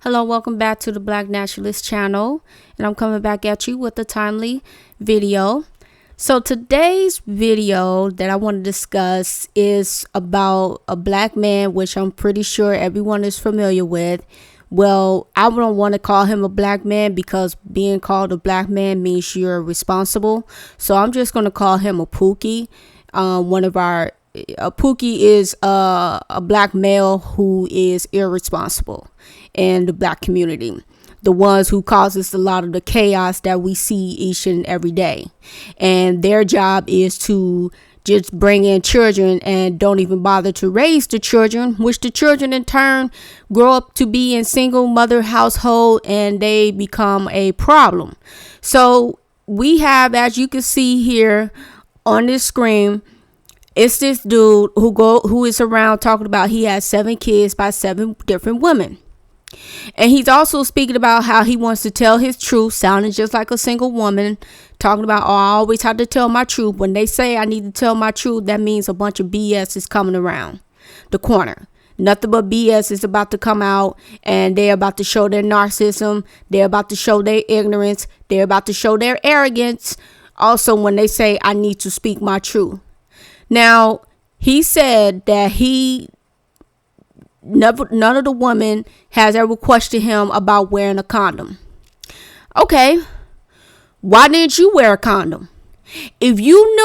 Hello, welcome back to the Black Nationalist channel, and I'm coming back at you with a timely video. So today's video that I want to discuss is about a black man, which I'm pretty sure everyone is familiar with. Well, I don't want to call him a black man because being called a black man means you're responsible. So I'm just going to call him a Pookie. A Pookie is a black male who is irresponsible in the black community, the ones who causes a lot of the chaos that we see each and every day. And their job is to just bring in children and don't even bother to raise the children, which the children in turn grow up to be in single mother household and they become a problem. So we have, as you can see here on this screen, it's this dude who is around talking about he has 7 kids by 7 different women. And he's also speaking about how he wants to tell his truth, sounding just like a single woman, talking about, I always have to tell my truth. When they say I need to tell my truth, that means a bunch of BS is coming around the corner. Nothing but BS is about to come out, and they're about to show their narcissism. They're about to show their ignorance. They're about to show their arrogance. Also, when they say I need to speak my truth. Now, he said that none of the women has ever questioned him about wearing a condom. Okay, why didn't you wear a condom? If you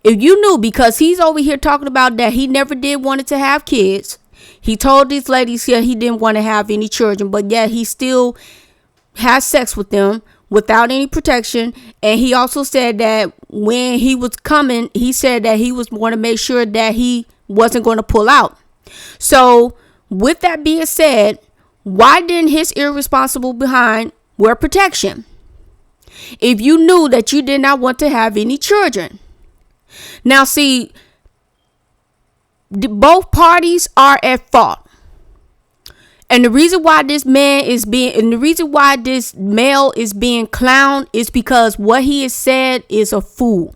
knew, because he's over here talking about that he never did wanted to have kids. He told these ladies here he didn't want to have any children, but yet he still has sex with them without any protection. And he also said that when he was coming, he said that he was going to make sure that he wasn't going to pull out. So with that being said, why didn't his irresponsible behind wear protection if you knew that you did not want to have any children? Now, see, both parties are at fault. And the reason why this male is being clowned is because what he has said is a fool.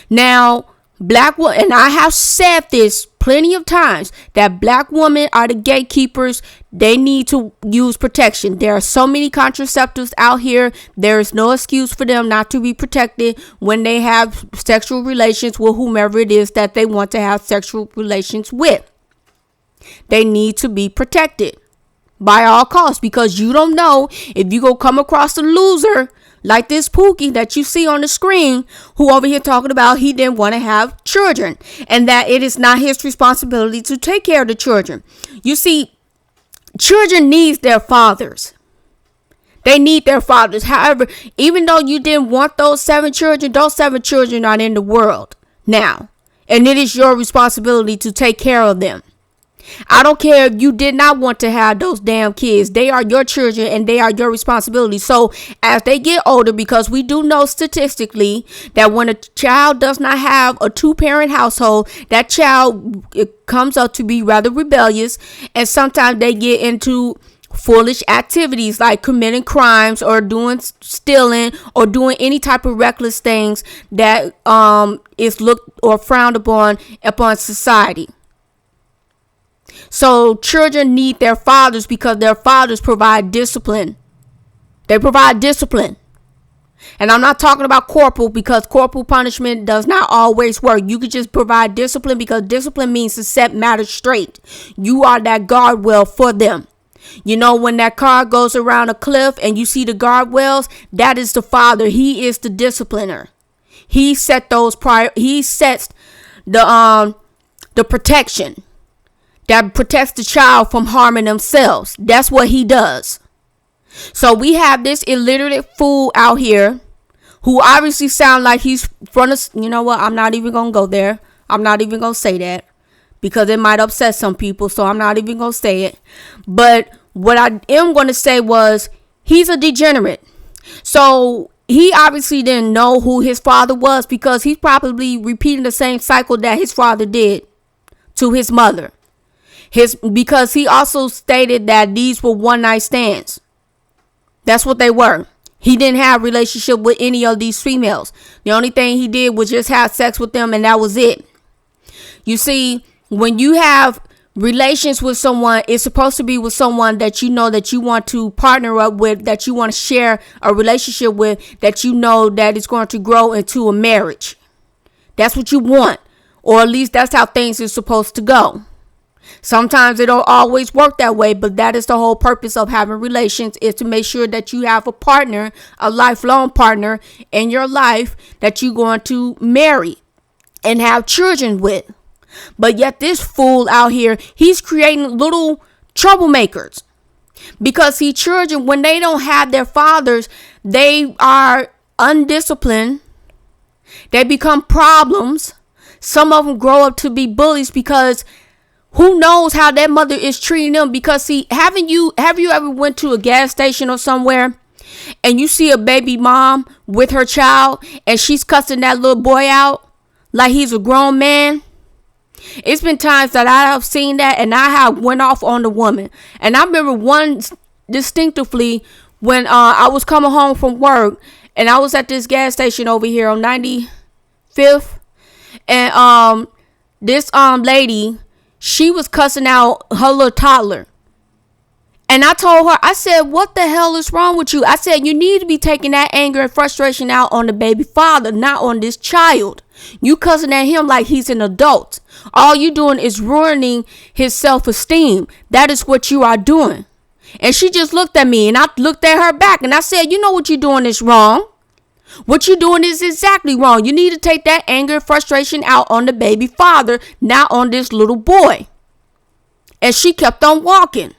Now, and I have said this plenty of times, that black women are the gatekeepers. They need to use protection. There are so many contraceptives out here. There is no excuse for them not to be protected when they have sexual relations with whomever it is that they want to have sexual relations with. They need to be protected by all costs, because you don't know if you go come across a loser like this Pookie that you see on the screen, who over here talking about he didn't want to have children and that it is not his responsibility to take care of the children. You see, children need their fathers. They need their fathers. However, even though you didn't want those 7 children are in the world now, and it is your responsibility to take care of them. I don't care if you did not want to have those damn kids. They are your children and they are your responsibility. So as they get older, because we do know statistically that when a child does not have a 2-parent household, that child comes up to be rather rebellious, and sometimes they get into foolish activities like committing crimes or doing stealing or doing any type of reckless things that is looked or frowned upon society. So children need their fathers because their fathers provide discipline. They provide discipline. And I'm not talking about corporal, because corporal punishment does not always work. You could just provide discipline, because discipline means to set matters straight. You are that guardrail for them. You know, when that car goes around a cliff and you see the guardrails, that is the father. He is the discipliner. He sets the protection that protects the child from harming themselves. That's what he does. So we have this illiterate fool out here who obviously sound like he's from us. You know what? I'm not even going to go there. I'm not even going to say that because it might upset some people. So I'm not even going to say it. But what I am going to say was he's a degenerate. So he obviously didn't know who his father was, because he's probably repeating the same cycle that his father did to his mother. Because he also stated that these were one-night stands. That's what they were. He didn't have a relationship with any of these females. The only thing he did was just have sex with them, and that was it. You see, when you have relations with someone is supposed to be with someone that you know that you want to partner up with, that you want to share a relationship with, that you know that is going to grow into a marriage. That's what you want, or at least that's how things are supposed to go. Sometimes it don't always work that way, but that is the whole purpose of having relations, is to make sure that you have a partner, a lifelong partner in your life that you're going to marry and have children with. But yet this fool out here, he's creating little troublemakers, because children, when they don't have their fathers, they are undisciplined. They become problems. Some of them grow up to be bullies, because who knows how that mother is treating them. Because have you ever went to a gas station or somewhere and you see a baby mom with her child and she's cussing that little boy out like he's a grown man? It's been times that I have seen that, and I have went off on the woman. And I remember one distinctively when I was coming home from work, and I was at this gas station over here on 95th, and this lady, she was cussing out her little toddler. And I told her, I said, what the hell is wrong with you? I said, you need to be taking that anger and frustration out on the baby father, not on this child. You cussing at him like he's an adult. All you doing is ruining his self-esteem. That is what you are doing. And she just looked at me, and I looked at her back, and I said, you know what you're doing is wrong. What you're doing is exactly wrong. You need to take that anger and frustration out on the baby father, not on this little boy. And she kept on walking.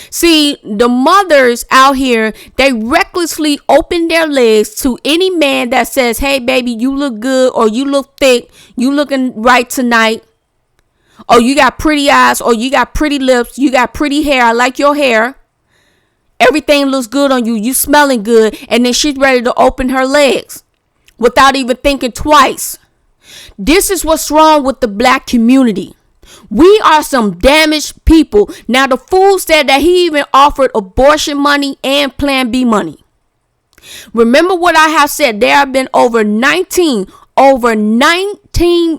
See, the mothers out here, they recklessly open their legs to any man that says, hey, baby, you look good, or you look thick, you looking right tonight, or you got pretty eyes, or you got pretty lips, you got pretty hair, I like your hair. Everything looks good on you, you smelling good, and then she's ready to open her legs without even thinking twice. This is what's wrong with the black community. We are some damaged people. Now, the fool said that he even offered abortion money and Plan B money. Remember what I have said. There have been over 19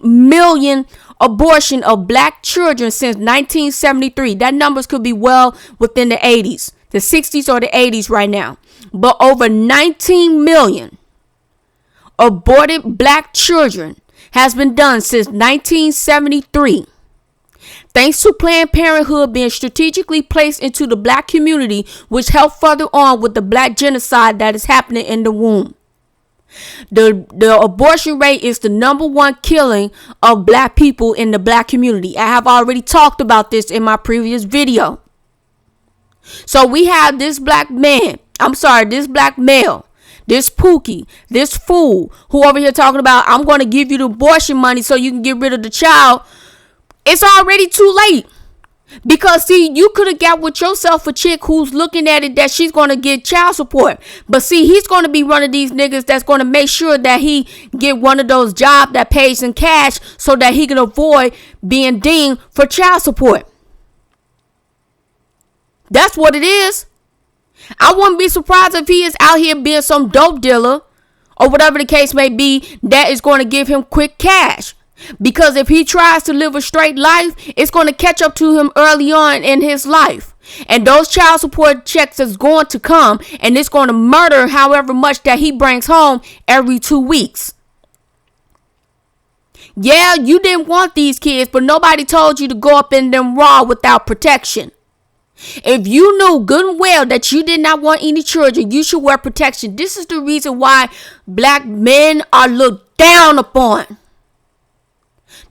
million abortion of black children since 1973. That numbers could be well within the 80s, the 60s or the 80s right now. But over 19 million aborted black children has been done since 1973. Thanks to Planned Parenthood being strategically placed into the black community, which helped further on with the black genocide that is happening in the womb. The abortion rate is the number one killing of black people in the black community. I have already talked about this in my previous video. So we have this black male, this Pookie, this fool who over here talking about, I'm going to give you the abortion money so you can get rid of the child. It's already too late. Because, see, you could have got with yourself a chick who's looking at it that she's going to get child support. But, see, he's going to be one of these niggas that's going to make sure that he get one of those jobs that pays in cash so that he can avoid being dinged for child support. That's what it is. I wouldn't be surprised if he is out here being some dope dealer or whatever the case may be that is going to give him quick cash. Because if he tries to live a straight life, it's going to catch up to him early on in his life. And those child support checks is going to come, and it's going to murder however much that he brings home every 2 weeks. Yeah, you didn't want these kids, but nobody told you to go up in them raw without protection. If you knew good and well that you did not want any children, you should wear protection. This is the reason why black men are looked down upon.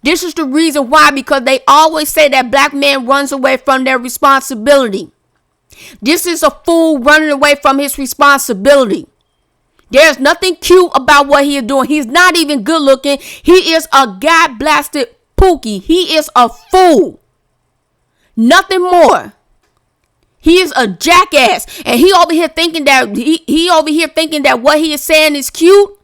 This is the reason why, because they always say that black man runs away from their responsibility. This is a fool running away from his responsibility. There's nothing cute about what he is doing. He's not even good looking. He is a God-blasted Pookie. He is a fool. Nothing more. He is a jackass. And he over here thinking that what he is saying is cute.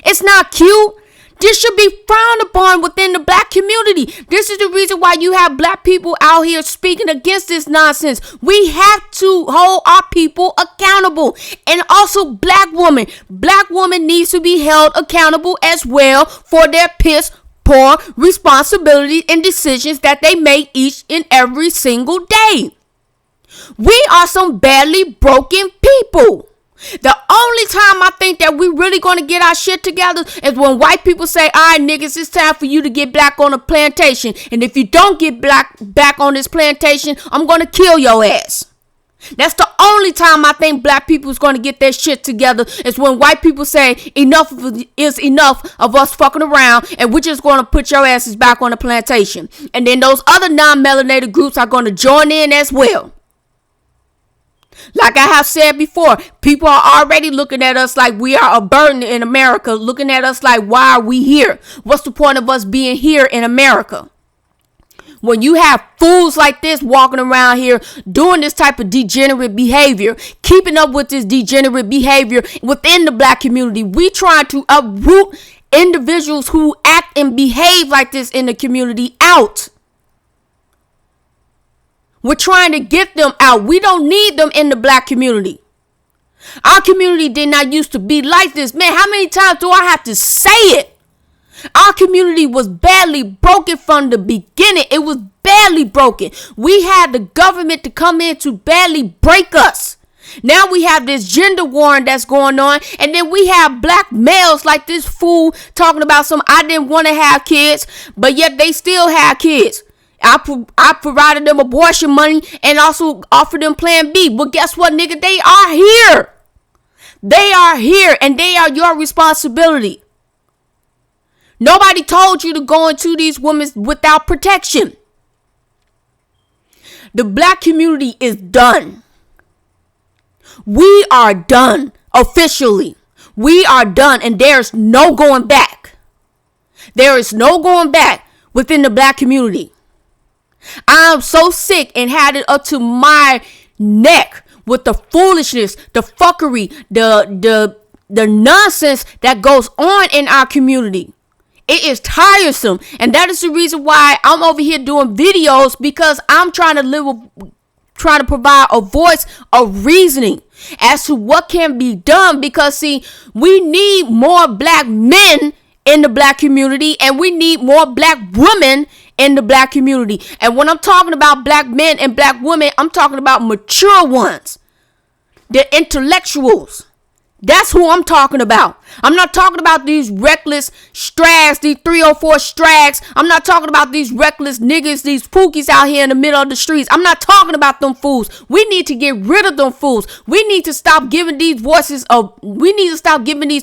It's not cute. This should be frowned upon within the black community. This is the reason why you have black people out here speaking against this nonsense. We have to hold our people accountable. And also black women. Black women needs to be held accountable as well for their piss poor responsibilities and decisions that they make each and every single day. We are some badly broken people. The only time I think that we really going to get our shit together is when white people say, all right, niggas, it's time for you to get black on a plantation. And if you don't get back on this plantation, I'm going to kill your ass. That's the only time I think black people is going to get their shit together is when white people say enough is enough of us fucking around and we're just going to put your asses back on the plantation. And then those other non-melanated groups are going to join in as well. Like I have said before, people are already looking at us like we are a burden in America, looking at us like, why are we here? What's the point of us being here in America? When you have fools like this walking around here doing this type of degenerate behavior, keeping up with this degenerate behavior within the black community, we try to uproot individuals who act and behave like this in the community out. We're trying to get them out. We don't need them in the black community. Our community did not used to be like this. Man, how many times do I have to say it? Our community was badly broken from the beginning. It was badly broken. We had the government to come in to badly break us. Now we have this gender war that's going on. And then we have black males like this fool talking about I didn't want to have kids, but yet they still have kids. I provided them abortion money and also offered them Plan B. But guess what, nigga? They are here. They are here and they are your responsibility. Nobody told you to go into these women without protection. The black community is done. We are done officially. We are done and there's no going back. There is no going back within the black community. I am so sick and had it up to my neck with the foolishness, the fuckery, the nonsense that goes on in our community. It is tiresome. And that is the reason why I'm over here doing videos, because I'm trying to provide a voice of reasoning as to what can be done. Because see, we need more black men in the black community and we need more black women in the black community. And when I'm talking about black men and black women, I'm talking about mature ones, the intellectuals. That's who I'm talking about. I'm not talking about these reckless strags, these 304 strags. I'm not talking about these reckless niggas, these pookies out here in the middle of the streets. I'm not talking about them fools. We need to get rid of them fools. We need to stop giving these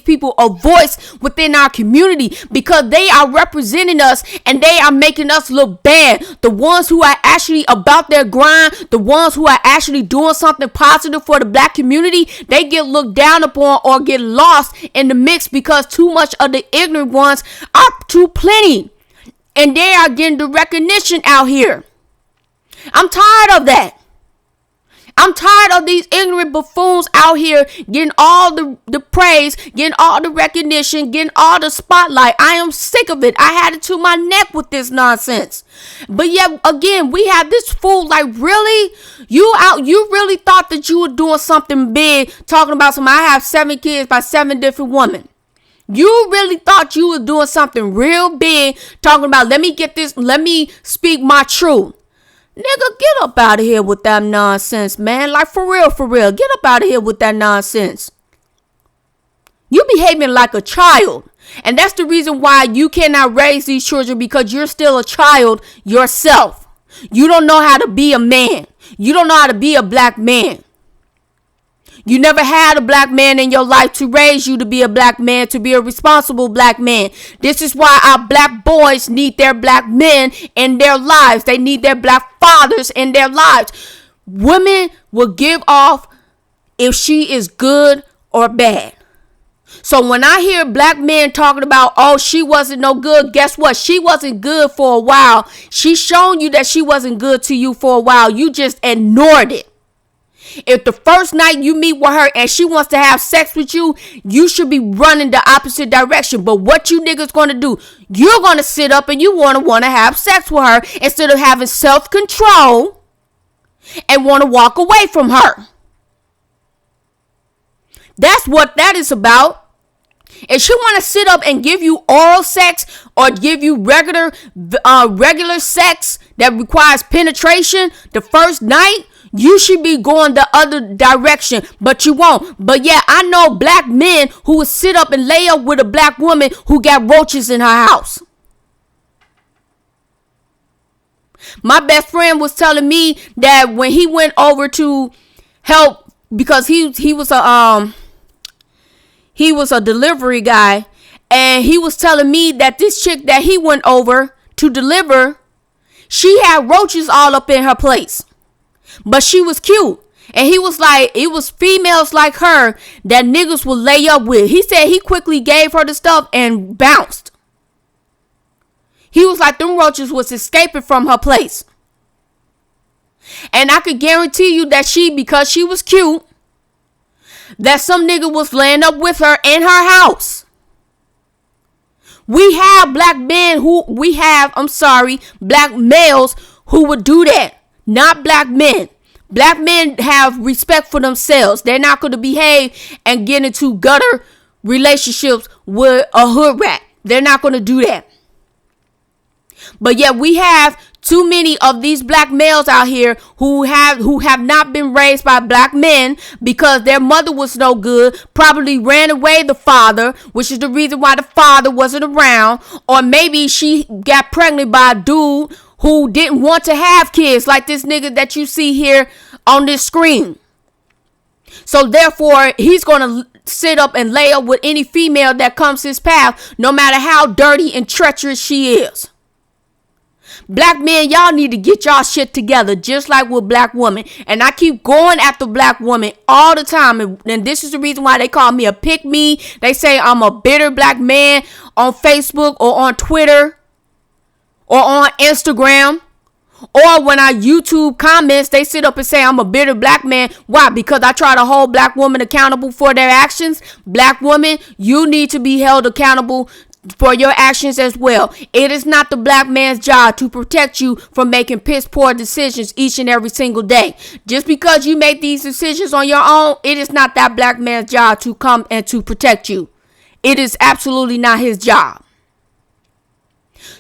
people a voice within our community, because they are representing us and they are making us look bad. The ones who are actually about their grind, the ones who are actually doing something positive for the black community, they get looked down upon or get lost in the mix because too much of the ignorant ones are too plenty and they are getting the recognition out here. I'm tired of that. I'm tired of these ignorant buffoons out here getting all the praise, getting all the recognition, getting all the spotlight. I am sick of it. I had it to my neck with this nonsense. But yet again, we have this fool like, really? You really thought that you were doing something big, talking about I have 7 kids by 7 different women. You really thought you were doing something real big, talking about, let me speak my truth. Nigga, get up out of here with that nonsense, man. Like, for real. Get up out of here with that nonsense. You behaving like a child. And that's the reason why you cannot raise these children, because you're still a child yourself. You don't know how to be a man. You don't know how to be a black man. You never had a black man in your life to raise you to be a black man, to be a responsible black man. This is why our black boys need their black men in their lives. They need their black fathers in their lives. Women will give off if she is good or bad. So when I hear black men talking about, oh, she wasn't no good, guess what? She wasn't good for a while. She's shown you that she wasn't good to you for a while. You just ignored it. If the first night you meet with her and she wants to have sex with you, you should be running the opposite direction. But what you niggas going to do? You're going to sit up and you want to have sex with her instead of having self-control and want to walk away from her. That's what that is about. If she want to sit up and give you oral sex or give you regular sex that requires penetration the first night, you should be going the other direction, but you won't. But yeah, I know black men who would sit up and lay up with a black woman who got roaches in her house. My best friend was telling me that when he went over to help, because he was a delivery guy, and he was telling me that this chick that he went over to deliver, she had roaches all up in her place, but she was cute. And he was like, it was females like her that niggas would lay up with. He said he quickly gave her the stuff and bounced. He was like, them roaches was escaping from her place. And I could guarantee you that because she was cute, that some nigga was laying up with her in her house. We have black males who would do that, not black men. Black men have respect for themselves. They're not going to behave and get into gutter relationships with a hood rat. They're not going to do that. But yet we have too many of these black males out here who have not been raised by black men because their mother was no good, probably ran away the father, which is the reason why the father wasn't around. Or maybe she got pregnant by a dude who didn't want to have kids, like this nigga that you see here on this screen. So therefore, he's going to sit up and lay up with any female that comes his path, no matter how dirty and treacherous she is. Black men, y'all need to get y'all shit together, just like with black women. And I keep going after black women all the time. And this is the reason why they call me a pick-me. They say I'm a bitter black man on Facebook or on Twitter or on Instagram. Or when I YouTube comments, they sit up and say I'm a bitter black man. Why? Because I try to hold black women accountable for their actions. Black women, you need to be held accountable for your actions as well. It is not the black man's job to protect you from making piss poor decisions each and every single day. Just because you make these decisions on your own, it is not that black man's job to come and to protect you. It is absolutely not his job.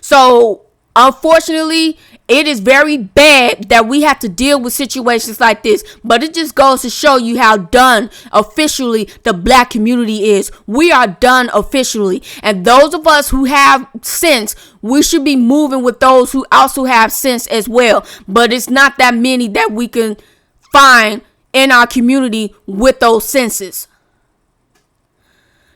So, unfortunately, it is very bad that we have to deal with situations like this, but it just goes to show you how done officially the black community is. We are done officially. And those of us who have sense, we should be moving with those who also have sense as well. But it's not that many that we can find in our community with those senses.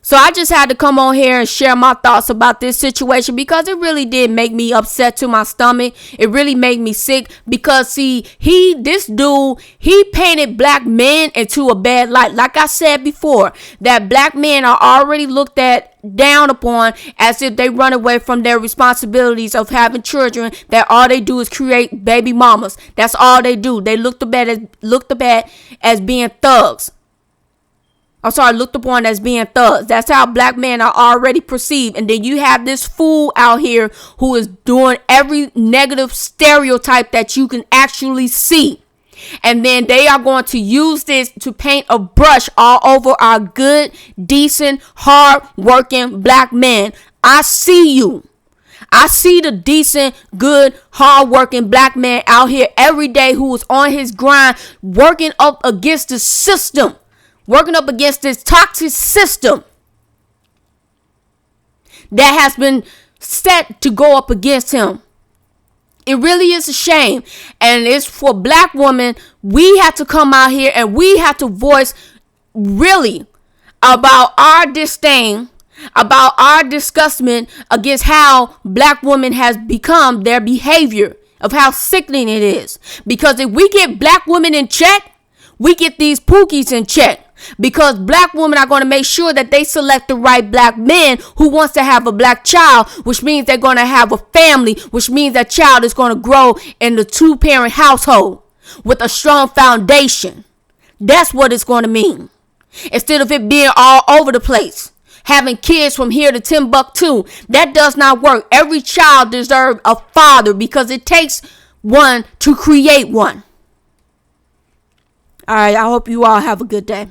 So I just had to come on here and share my thoughts about this situation because it really did make me upset to my stomach. It really made me sick because this dude painted black men into a bad light. Like I said before, that black men are already looked at down upon as if they run away from their responsibilities of having children, that all they do is create baby mamas. That's all they do. They looked upon as being thugs. Looked upon as being thugs. That's how black men are already perceived. And then you have this fool out here who is doing every negative stereotype that you can actually see. And then they are going to use this to paint a brush all over our good, decent, hard-working black men. I see you. I see the decent, good, hard-working black man out here every day who is on his grind, working up against the system. Working up against this toxic system that has been set to go up against him. It really is a shame. And it's for black women. We have to come out here and we have to voice really about our disdain, about our disgustment against how black women has become, their behavior, of how sickening it is. Because if we get black women in check, we get these Pookies in check. Because black women are going to make sure that they select the right black man who wants to have a black child, which means they're going to have a family, which means that child is going to grow in the 2-parent household with a strong foundation. That's what it's going to mean. Instead of it being all over the place, having kids from here to Timbuktu, that does not work. Every child deserves a father because it takes one to create one. All right, I hope you all have a good day.